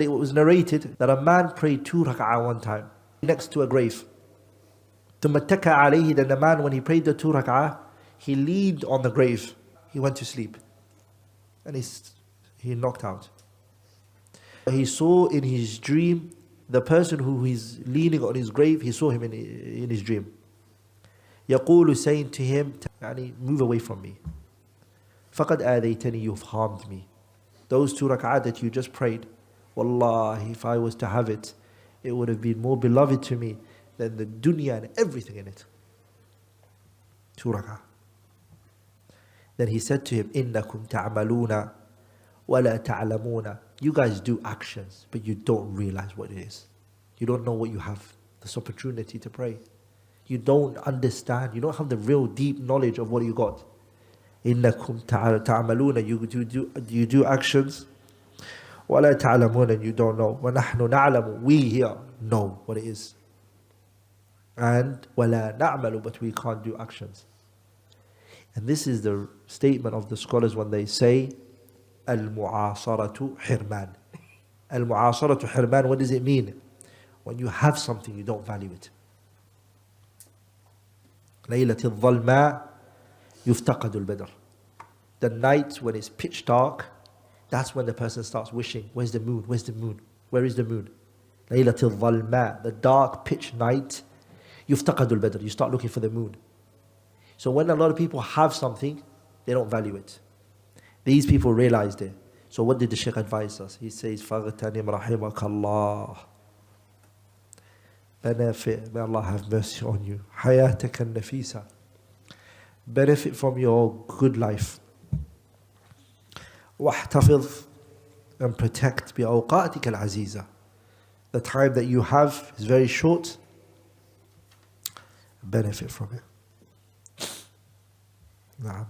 It was narrated that a man prayed 2 rak'ah one time next to a grave. ثم اتكى عليه, then the man, when he prayed the 2 rak'ah, he leaned on the grave. He went to sleep. And he knocked out. He saw in his dream the person who is leaning on his grave, he saw him in his dream. يقول, saying to him, move away from me. فقد آذيتني, you've harmed me. Those 2 rak'ah that you just prayed, Wallahi, if I was to have it, it would have been more beloved to me than the dunya and everything in it. 2 rak'ah. Then he said to him, إِنَّكُمْ تَعْمَلُونَ وَلَا تَعْلَمُونَ. You guys do actions, but you don't realize what it is. You don't know what you have, this opportunity to pray. You don't understand, you don't have the real deep knowledge of what you got. إِنَّكُمْ تَعْمَلُونَ. You do actions, وَلَا تَعْلَمُونَ, and you don't know. وَنَحْنُ نَعْلَمُ. We here know what it is. And وَلَا نَعْمَلُ, but we can't do actions. And this is the statement of the scholars when they say, Al-mu'asaratu hirman. Al-mu'asaratu hirman, what does it mean? When you have something, you don't value it. لَيْلَةِ الظَّلْمَاء يُفْتَقَدُ الْبَدْرِ. The night when it's pitch dark, that's when the person starts wishing, where's the moon? Where's the moon? Where is the moon? لَيْلَةِ الظَّلْمَاء, the dark pitch night, يُفْتَقَدُ الْبَدْرِ. You start looking for the moon. So when a lot of people have something, they don't value it. These people realized it. So what did the Shaykh advise us? He says, فَغْتَنِمْ رَحِمَكَ اللَّهِ. Benefit, may Allah have mercy on you. حَيَاتَكَ النَّفِيسَةِ. Benefit from your good life. وَاحْتَفِظْ, and protect بِأَوْقَاتِكَ الْعَزِيزَةِ. The time that you have is very short. Benefit from it. نعم.